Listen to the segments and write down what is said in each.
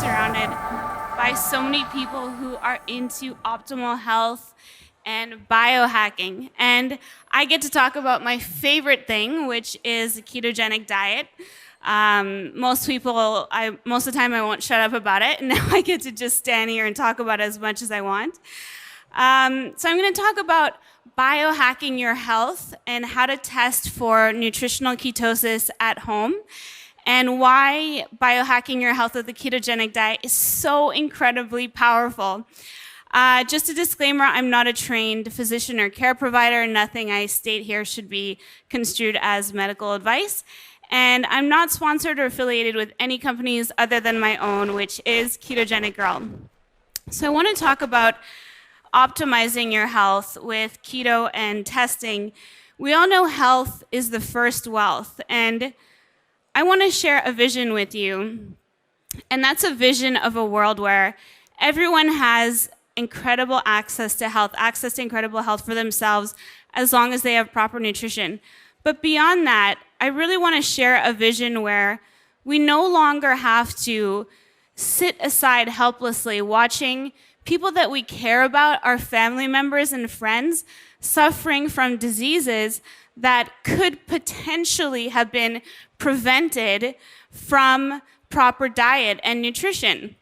surrounded by so many people who are into optimal health and biohacking. And I get to talk about my favorite thing, which is the Ketogenic Diet. Most of the time I won't shut up about it, and now I get to just stand here and talk about it as much as I want. So I'm going to talk about biohacking your health and how to test for nutritional ketosis at home, and why biohacking your health with the ketogenic diet is so incredibly powerful. Just a disclaimer, I'm not a trained physician or care provider. Nothing I state here should be construed as medical advice. And I'm not sponsored or affiliated with any companies other than my own, which is Ketogenic Girl. So I want to talk about optimizing your health with keto and testing. We all know health is the first wealth, and I want to share a vision with you, and that's a vision of a world where everyone has incredible access to incredible health for themselves as long as they have proper nutrition. But beyond that, I really want to share a vision where we no longer have to sit aside helplessly watching people that we care about, our family members and friends, suffering from diseases that could potentially have been prevented from proper diet and nutrition.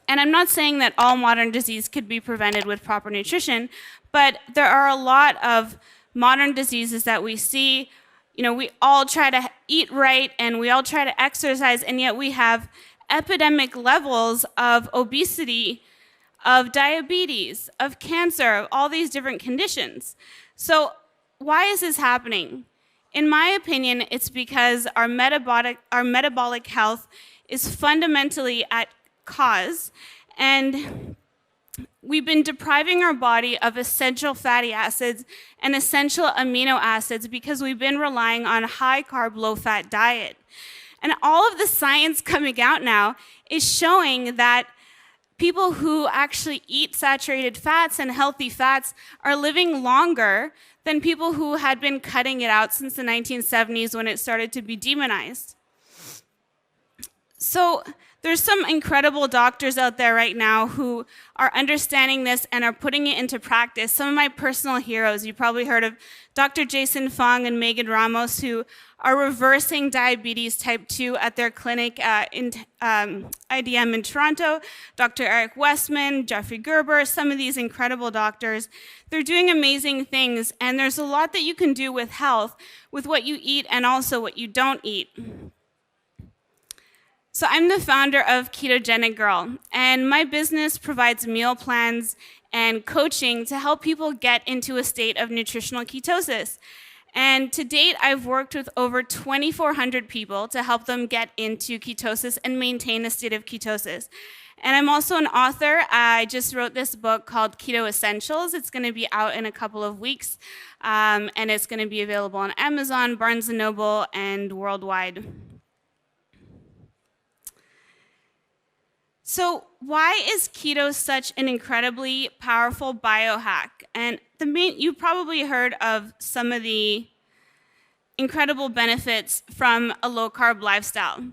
And I'm not saying that all modern disease could be prevented with proper nutrition, but there are a lot of modern diseases that we see. You know, we all try to eat right and we all try to exercise, and yet we have epidemic levels of obesity, of diabetes, of cancer, of all these different conditions. So why is this happening? In my opinion, it's because our metabolic health is fundamentally at cause, and we've been depriving our body of essential fatty acids and essential amino acids because we've been relying on high-carb, low-fat diet. And all of the science coming out now is showing that people who actually eat saturated fats and healthy fats are living longer than people who had been cutting it out since the 1970s when it started to be demonized. So there's some incredible doctors out there right now who are understanding this and are putting it into practice. Some of my personal heroes, you probably heard of Dr. Jason Fung and Megan Ramos, who are reversing diabetes type 2 at their clinic in IDM in Toronto. Dr. Eric Westman, Jeffrey Gerber, some of these incredible doctors. They're doing amazing things, and there's a lot that you can do with health, with what you eat and also what you don't eat. So I'm the founder of Ketogenic Girl, and my business provides meal plans and coaching to help people get into a state of nutritional ketosis. And to date, I've worked with over 2,400 people to help them get into ketosis and maintain a state of ketosis. And I'm also an author. I just wrote this book called Keto Essentials. It's going to be out in a couple of weeks, and it's going to be available on Amazon, Barnes & Noble, and worldwide. So why is keto such an incredibly powerful biohack? And you probably heard of some of the incredible benefits from a low-carb lifestyle.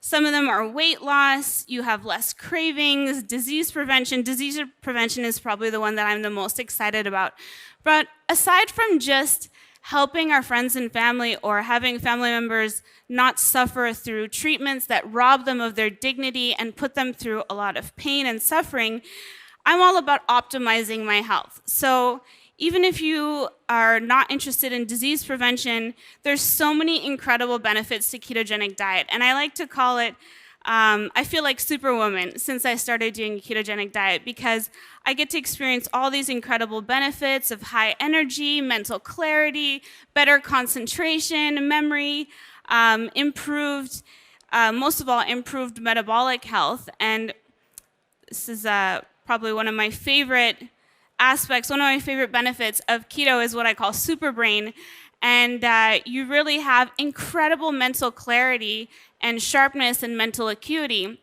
Some of them are weight loss, you have less cravings, disease prevention. Disease prevention is probably the one that I'm the most excited about. But aside from just helping our friends and family or having family members not suffer through treatments that rob them of their dignity and put them through a lot of pain and suffering, I'm all about optimizing my health. So even if you are not interested in disease prevention, there's so many incredible benefits to ketogenic diet. And I like to call it, I feel like Superwoman since I started doing a ketogenic diet, because I get to experience all these incredible benefits of high energy, mental clarity, better concentration, memory, improved metabolic health. And this is probably one of my favorite aspects, one of my favorite benefits of keto is what I call super brain. And you really have incredible mental clarity and sharpness and mental acuity.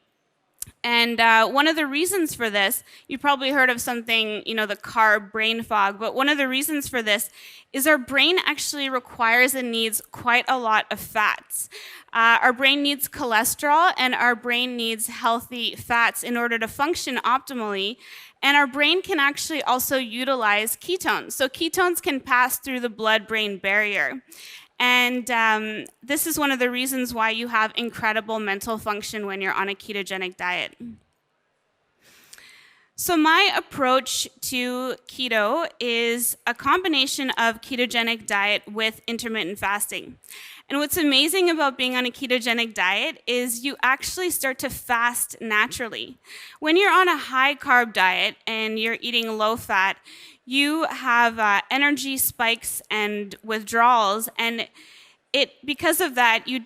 And one of the reasons for this, you probably heard of something, the carb brain fog, but one of the reasons for this is our brain actually requires and needs quite a lot of fats. Our brain needs cholesterol and our brain needs healthy fats in order to function optimally. And our brain can actually also utilize ketones. So ketones can pass through the blood-brain barrier. And this is one of the reasons why you have incredible mental function when you're on a ketogenic diet. So my approach to keto is a combination of ketogenic diet with intermittent fasting. And what's amazing about being on a ketogenic diet is you actually start to fast naturally. When you're on a high-carb diet and you're eating low-fat, you have energy spikes and withdrawals, and because of that, you're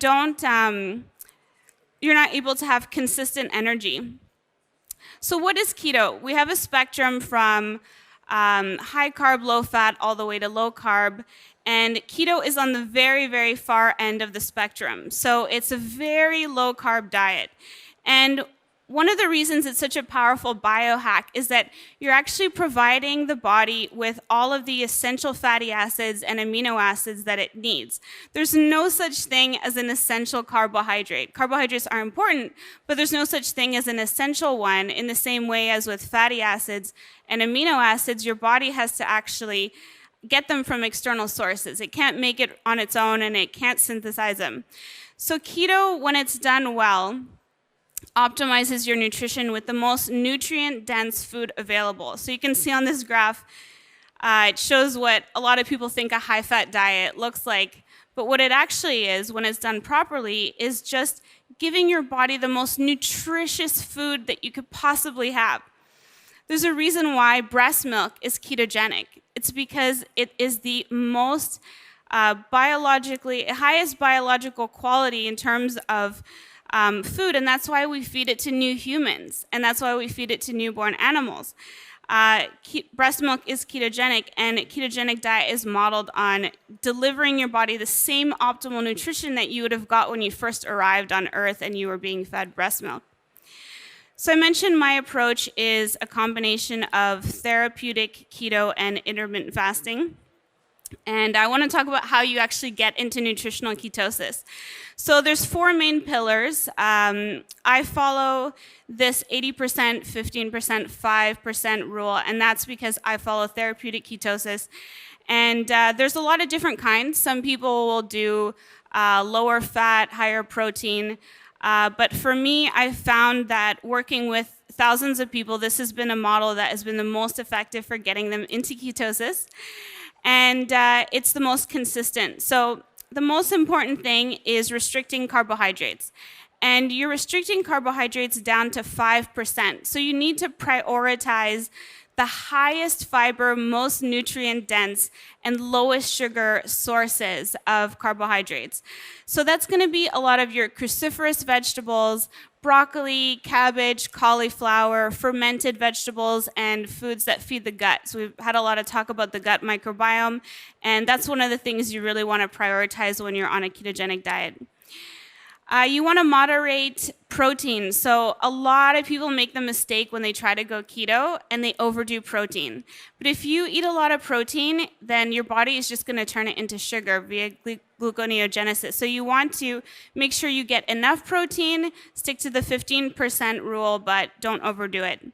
not able to have consistent energy. So what is keto? We have a spectrum from high carb, low fat, all the way to low carb. And keto is on the very, very far end of the spectrum. So it's a very low carb diet. And one of the reasons it's such a powerful biohack is that you're actually providing the body with all of the essential fatty acids and amino acids that it needs. There's no such thing as an essential carbohydrate. Carbohydrates are important, but there's no such thing as an essential one. In the same way as with fatty acids and amino acids, your body has to actually get them from external sources. It can't make it on its own, and it can't synthesize them. So keto, when it's done well, optimizes your nutrition with the most nutrient-dense food available. So you can see on this graph, it shows what a lot of people think a high-fat diet looks like. But what it actually is, when it's done properly, is just giving your body the most nutritious food that you could possibly have. There's a reason why breast milk is ketogenic. It's because it is the most highest biological quality in terms of food, and that's why we feed it to new humans, and that's why we feed it to newborn animals. Breast milk is ketogenic, and ketogenic diet is modeled on delivering your body the same optimal nutrition that you would have got when you first arrived on Earth and you were being fed breast milk. So I mentioned my approach is a combination of therapeutic, keto, and intermittent fasting. And I want to talk about how you actually get into nutritional ketosis. So there's 4 main pillars. I follow this 80%, 15%, 5% rule, and that's because I follow therapeutic ketosis. And there's a lot of different kinds. Some people will do lower fat, higher protein. But for me, I found that working with thousands of people, this has been a model that has been the most effective for getting them into ketosis. And it's the most consistent. So the most important thing is restricting carbohydrates. And you're restricting carbohydrates down to 5%. So you need to prioritize the highest fiber, most nutrient dense, and lowest sugar sources of carbohydrates. So that's going to be a lot of your cruciferous vegetables, broccoli, cabbage, cauliflower, fermented vegetables, and foods that feed the gut. So we've had a lot of talk about the gut microbiome, and that's one of the things you really want to prioritize when you're on a ketogenic diet. You want to moderate protein. So a lot of people make the mistake when they try to go keto and they overdo protein. But if you eat a lot of protein, then your body is just going to turn it into sugar via gluconeogenesis. So you want to make sure you get enough protein, stick to the 15% rule, but don't overdo it.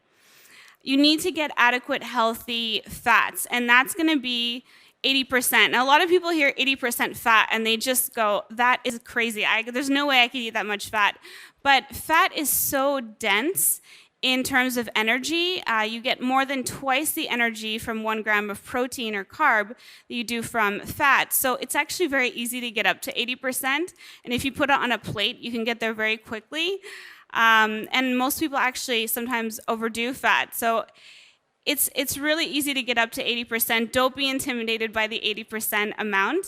You need to get adequate healthy fats, and that's going to be 80%. Now, a lot of people hear 80% fat and they just go, that is crazy. There's no way I could eat that much fat. But fat is so dense in terms of energy. You get more than twice the energy from 1 gram of protein or carb that you do from fat. So it's actually very easy to get up to 80%. And if you put it on a plate, you can get there very quickly. And most people actually sometimes overdo fat. So it's really easy to get up to 80%. Don't be intimidated by the 80% amount.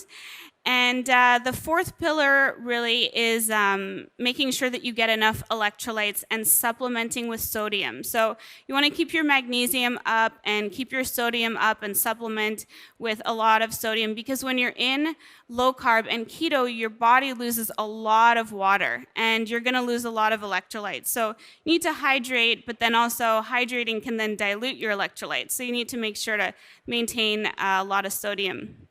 And the fourth pillar really is making sure that you get enough electrolytes and supplementing with sodium. So you want to keep your magnesium up and keep your sodium up and supplement with a lot of sodium, because when you're in low carb and keto, your body loses a lot of water and you're going to lose a lot of electrolytes. So you need to hydrate, but then also hydrating can then dilute your electrolytes. So you need to make sure to maintain a lot of sodium.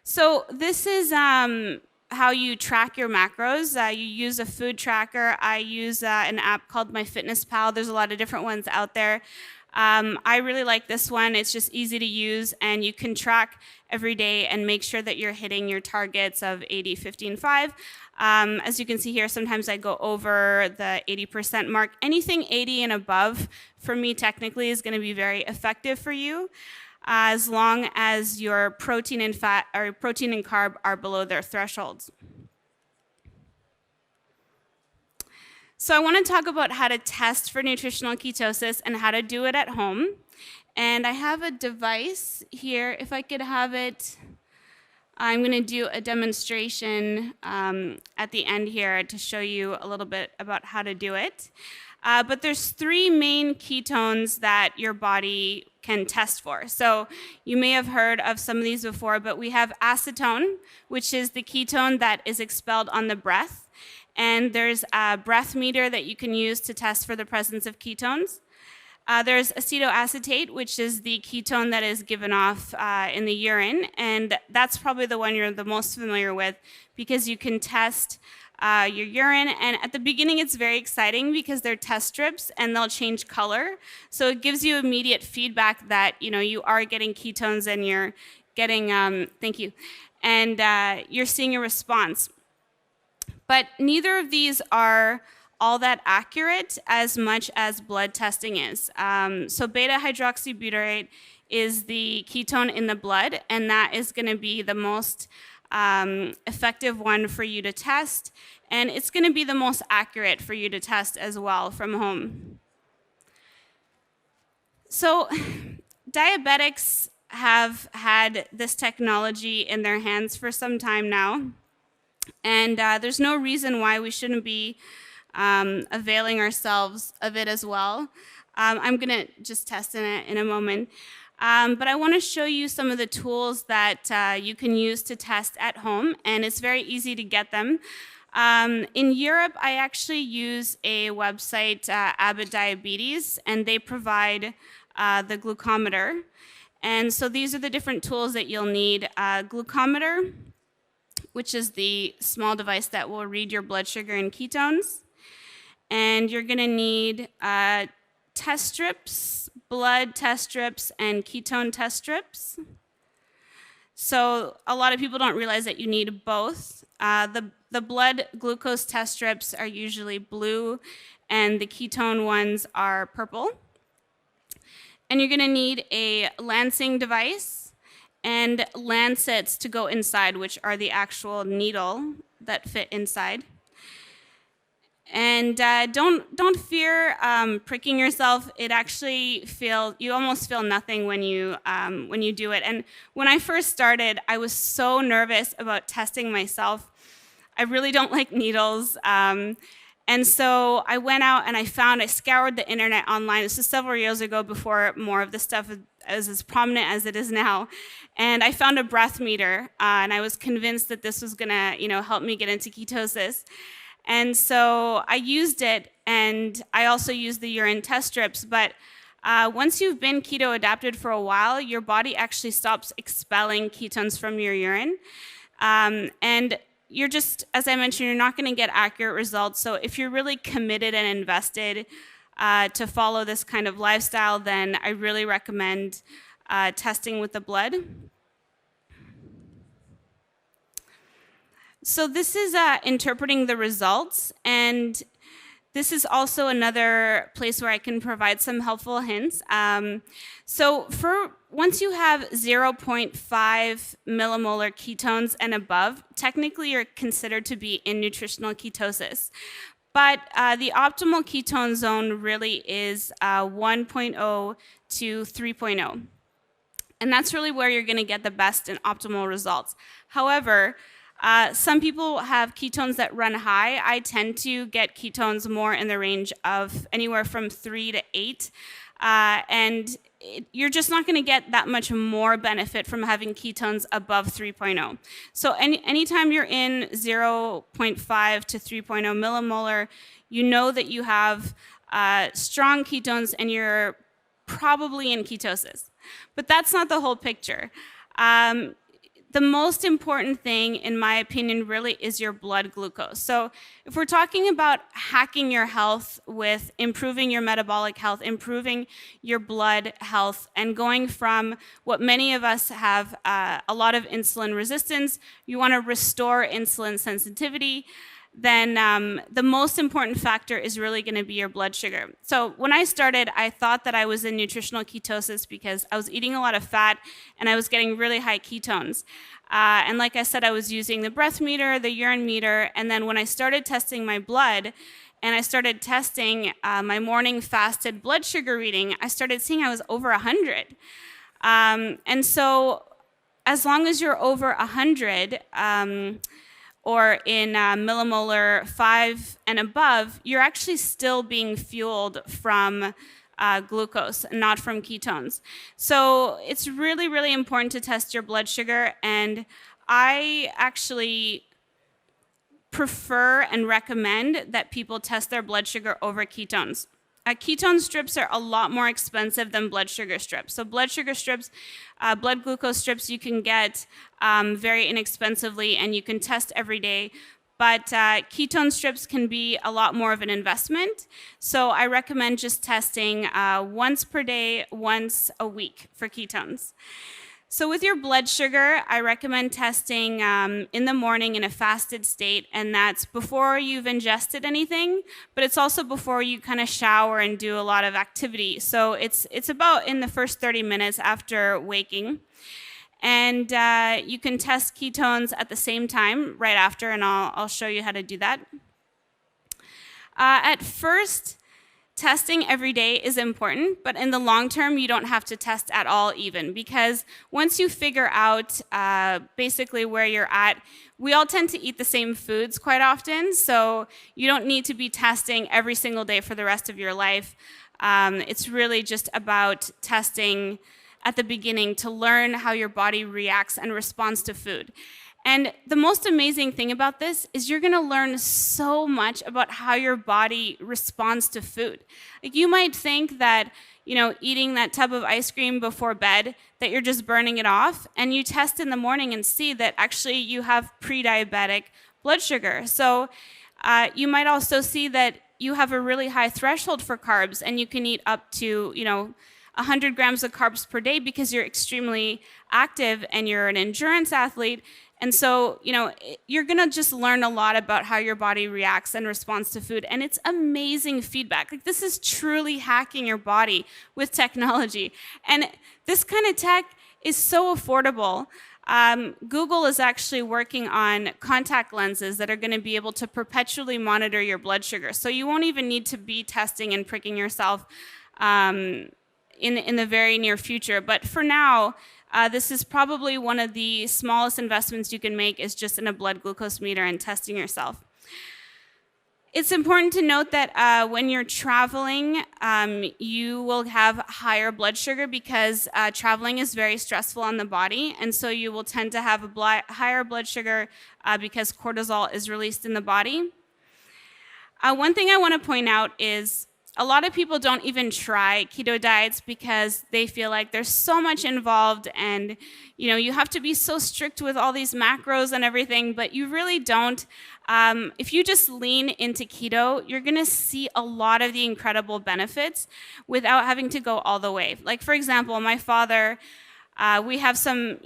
So this is how you track your macros. You use a food tracker. I use an app called MyFitnessPal. There's a lot of different ones out there. I really like this one. It's just easy to use, and you can track every day and make sure that you're hitting your targets of 80, 15, 5. As you can see here, sometimes I go over the 80% mark. Anything 80 and above, for me, technically, is going to be very effective for you, as long as your protein and fat or protein and carb are below their thresholds. So I want to talk about how to test for nutritional ketosis and how to do it at home. And I have a device here. If I could have it, I'm going to do a demonstration at the end here to show you a little bit about how to do it. But there's 3 main ketones that your body can test for. So you may have heard of some of these before, but we have acetone, which is the ketone that is expelled on the breath. And there's a breath meter that you can use to test for the presence of ketones. There's acetoacetate, which is the ketone that is given off in the urine. And that's probably the one you're the most familiar with, because you can test your urine, and at the beginning it's very exciting because they're test strips and they'll change color, so it gives you immediate feedback that you are getting ketones and you're getting thank you, and you're seeing a response. But neither of these are all that accurate as much as blood testing is. So beta hydroxybutyrate is the ketone in the blood, and that is going to be the most effective one for you to test, and it's going to be the most accurate for you to test as well from home. So diabetics have had this technology in their hands for some time now, and there's no reason why we shouldn't be availing ourselves of it as well. I'm going to just test it in a moment. But I want to show you some of the tools that you can use to test at home, and it's very easy to get them. In Europe, I actually use a website, Abbott Diabetes, and they provide the glucometer. And so these are the different tools that you'll need. Glucometer, which is the small device that will read your blood sugar and ketones. And you're going to need test strips, blood test strips, and ketone test strips. So a lot of people don't realize that you need both. The blood glucose test strips are usually blue, and the ketone ones are purple. And you're going to need a lancing device and lancets to go inside, which are the actual needle that fit inside. And don't fear pricking yourself. It actually you almost feel nothing when you do it. And when I first started, I was so nervous about testing myself. I really don't like needles. And so I went out and I scoured the internet online. This was several years ago, before more of this stuff is as prominent as it is now. And I found a breath meter, and I was convinced that this was gonna, help me get into ketosis. And so I used it, and I also used the urine test strips. But once you've been keto adapted for a while, your body actually stops expelling ketones from your urine. And you're just, as I mentioned, you're not going to get accurate results. So if you're really committed and invested to follow this kind of lifestyle, then I really recommend testing with the blood. So this is interpreting the results, and this is also another place where I can provide some helpful hints. So once you have 0.5 millimolar ketones and above, technically you're considered to be in nutritional ketosis. But the optimal ketone zone really is 1.0 to 3.0. And that's really where you're going to get the best and optimal results. However, some people have ketones that run high. I tend to get ketones more in the range of anywhere from 3 to 8. You're just not going to get that much more benefit from having ketones above 3.0. So anytime you're in 0.5 to 3.0 millimolar, you know that you have strong ketones and you're probably in ketosis. But that's not the whole picture. The most important thing, in my opinion, really is your blood glucose. So if we're talking about hacking your health with improving your metabolic health, improving your blood health, and going from what many of us have a lot of insulin resistance, you want to restore insulin sensitivity, then the most important factor is really going to be your blood sugar. So when I started, I thought that I was in nutritional ketosis because I was eating a lot of fat and I was getting really high ketones. And like I said, I was using the breath meter, the urine meter, and then when I started testing my blood and I started testing my morning fasted blood sugar reading, I started seeing I was over 100. And so as long as you're over 100, or in millimolar 5 and above, you're actually still being fueled from glucose, not from ketones. So it's really, really important to test your blood sugar, and I actually prefer and recommend that people test their blood sugar over ketones. Ketone strips are a lot more expensive than blood sugar strips. So blood sugar strips, blood glucose strips you can get very inexpensively and you can test every day. But ketone strips can be a lot more of an investment. So I recommend just testing once per day, once a week for ketones. So with your blood sugar, I recommend testing in the morning in a fasted state, and that's before you've ingested anything, but it's also before you kind of shower and do a lot of activity. So it's about in the first 30 minutes after waking. And you can test ketones at the same time right after, and I'll show you how to do that. At first, testing every day is important, but in the long term, you don't have to test at all even, because once you figure out basically where you're at, we all tend to eat the same foods quite often, so you don't need to be testing every single day for the rest of your life. It's really just about testing at the beginning to learn how your body reacts and responds to food. And the most amazing thing about this is you're going to learn so much about how your body responds to food. Like you might think that, eating that tub of ice cream before bed, that you're just burning it off, and you test in the morning and see that actually you have pre-diabetic blood sugar. So you might also see that you have a really high threshold for carbs, and you can eat up to, 100 grams of carbs per day because you're extremely active and you're an endurance athlete. And so, you're going to just learn a lot about how your body reacts and responds to food. And it's amazing feedback. Like, this is truly hacking your body with technology. And this kind of tech is so affordable. Google is actually working on contact lenses that are going to be able to perpetually monitor your blood sugar. So you won't even need to be testing and pricking yourself in the very near future. But for now, this is probably one of the smallest investments you can make, is just in a blood glucose meter and testing yourself. It's important to note that when you're traveling, you will have higher blood sugar because traveling is very stressful on the body, and so you will tend to have a higher blood sugar because cortisol is released in the body. One thing I want to point out is a lot of people don't even try keto diets because they feel like there's so much involved and you have to be so strict with all these macros and everything, but you really don't. If you just lean into keto, you're going to see a lot of the incredible benefits without having to go all the way. Like, for example, my father, we have some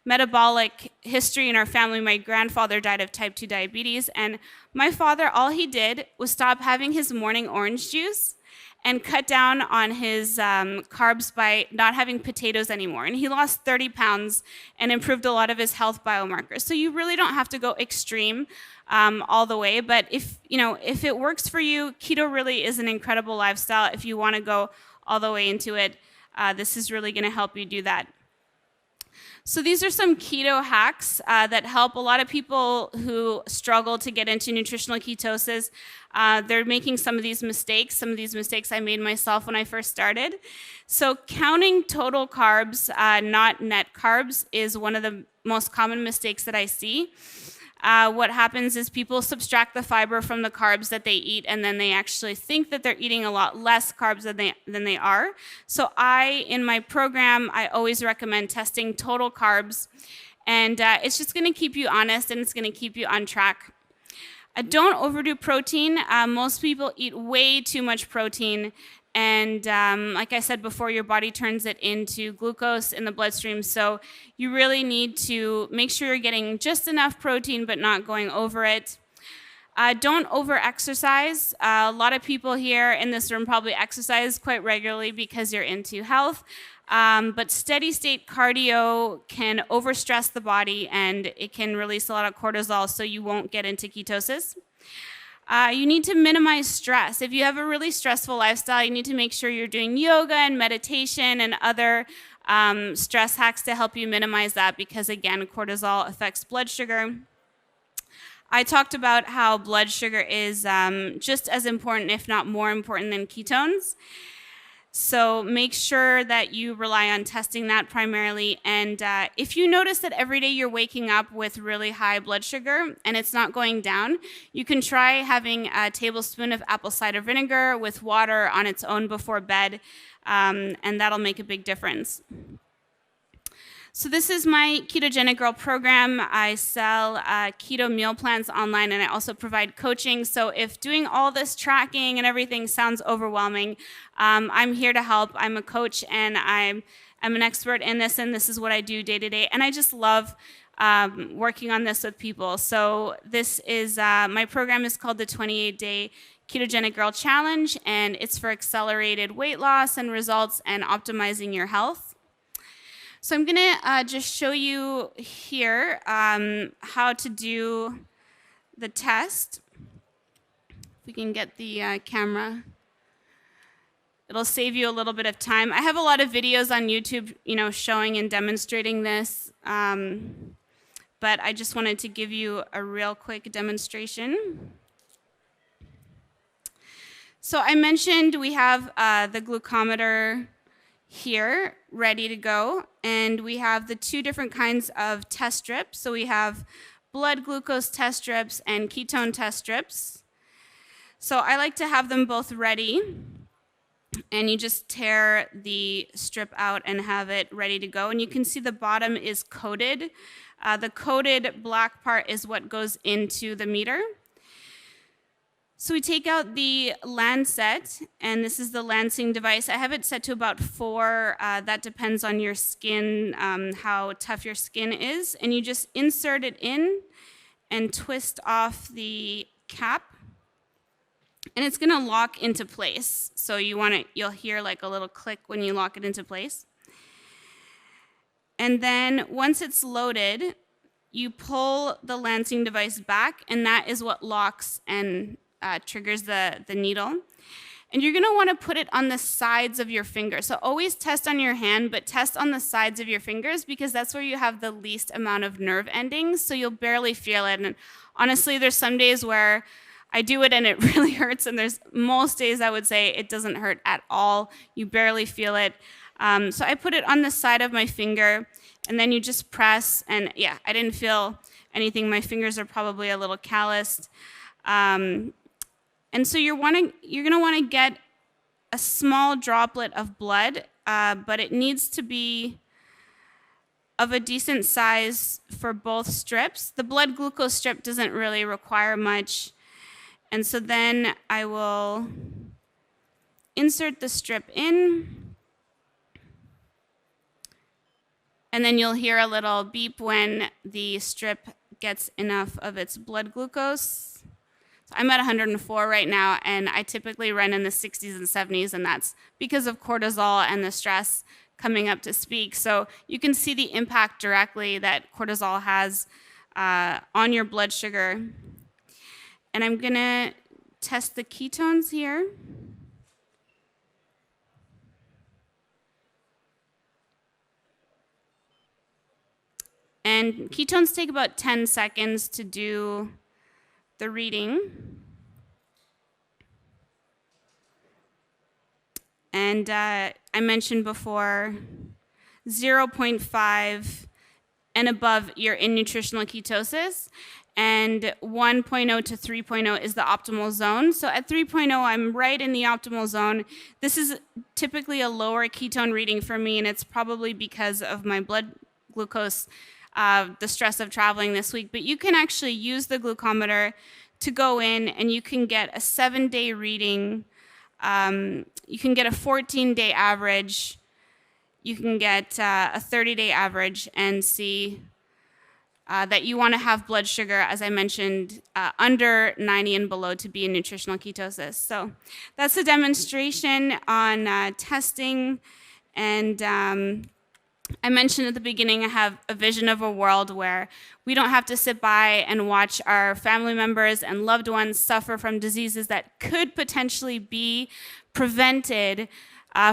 metabolic history in our family. My grandfather died of type 2 diabetes, and my father, all he did was stop having his morning orange juice and cut down on his carbs by not having potatoes anymore. And he lost 30 pounds and improved a lot of his health biomarkers. So you really don't have to go extreme all the way, but if it works for you, keto really is an incredible lifestyle if you want to go all the way into it. this is really going to help you do that. So these are some keto hacks that help a lot of people who struggle to get into nutritional ketosis. They're making some of these mistakes. Some of these mistakes I made myself when I first started. So counting total carbs, not net carbs, is one of the most common mistakes that I see. What happens is people subtract the fiber from the carbs that they eat, and then they actually think that they're eating a lot less carbs than they are. So in my program, I always recommend testing total carbs, and it's just going to keep you honest, and it's going to keep you on track. Don't overdo protein. Most people eat way too much protein. And like I said before, your body turns it into glucose in the bloodstream. So you really need to make sure you're getting just enough protein, but not going over it. Don't over-exercise. A lot of people here in this room probably exercise quite regularly because you're into health. But steady-state cardio can overstress the body, and it can release a lot of cortisol, so you won't get into ketosis. You need to minimize stress. If you have a really stressful lifestyle, you need to make sure you're doing yoga and meditation and other stress hacks to help you minimize that, because again, cortisol affects blood sugar. I talked about how blood sugar is just as important, if not more important, than ketones. So make sure that you rely on testing that primarily. And if you notice that every day you're waking up with really high blood sugar and it's not going down, you can try having a tablespoon of apple cider vinegar with water on its own before bed, and that'll make a big difference. So this is my Ketogenic Girl program. I sell keto meal plans online, and I also provide coaching. So if doing all this tracking and everything sounds overwhelming, I'm here to help. I'm a coach, and I'm an expert in this, and this is what I do day to day. And I just love working on this with people. So this is, my program is called the 28-Day Ketogenic Girl Challenge, and it's for accelerated weight loss and results and optimizing your health. So I'm going to just show you here how to do the test. If we can get the camera. It'll save you a little bit of time. I have a lot of videos on YouTube, showing and demonstrating this, but I just wanted to give you a real quick demonstration. So I mentioned we have the glucometer here ready to go, and we have the two different kinds of test strips. So we have blood glucose test strips and ketone test strips. So I like to have them both ready, and you just tear the strip out and have it ready to go. And you can see the bottom is coated. The coated black part is what goes into the meter. So we take out the Lancet, and this is the lancing device. I have it set to about 4. That depends on your skin, how tough your skin is. And you just insert it in and twist off the cap. And it's going to lock into place. So you'll hear like a little click when you lock it into place. And then once it's loaded, you pull the lancing device back, and that is what locks and triggers the needle. And you're going to want to put it on the sides of your fingers. So always test on your hand, but test on the sides of your fingers, because that's where you have the least amount of nerve endings, so you'll barely feel it. And honestly, there's some days where I do it and it really hurts, and there's most days I would say it doesn't hurt at all. You barely feel it. So I put it on the side of my finger, and then you just press, and yeah, I didn't feel anything. My fingers are probably a little calloused. And so you're going to want to get a small droplet of blood, but it needs to be of a decent size for both strips. The blood glucose strip doesn't really require much. And so then I will insert the strip in, and then you'll hear a little beep when the strip gets enough of its blood glucose. So I'm at 104 right now, and I typically run in the 60s and 70s, and that's because of cortisol and the stress coming up to speak. So you can see the impact directly that cortisol has on your blood sugar. And I'm going to test the ketones here. And ketones take about 10 seconds to do the reading. And I mentioned before, 0.5 and above, you're in nutritional ketosis. And 1.0 to 3.0 is the optimal zone. So at 3.0, I'm right in the optimal zone. This is typically a lower ketone reading for me, and it's probably because of my blood glucose, the stress of traveling this week. But you can actually use the glucometer to go in, and you can get a 7-day reading. You can get a 14-day average. You can get a 30-day average and see that you want to have blood sugar, as I mentioned, under 90 and below to be in nutritional ketosis. So that's a demonstration on testing. And I mentioned at the beginning, I have a vision of a world where we don't have to sit by and watch our family members and loved ones suffer from diseases that could potentially be prevented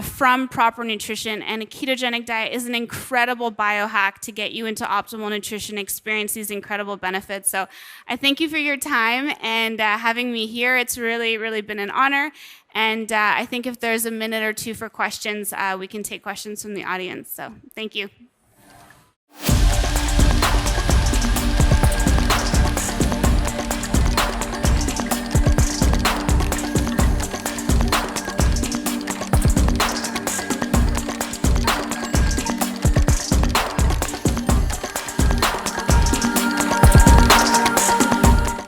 from proper nutrition. And a ketogenic diet is an incredible biohack to get you into optimal nutrition, experience these incredible benefits. So I thank you for your time and having me here. It's really, really been an honor. And I think if there's a minute or two for questions, we can take questions from the audience. So thank you.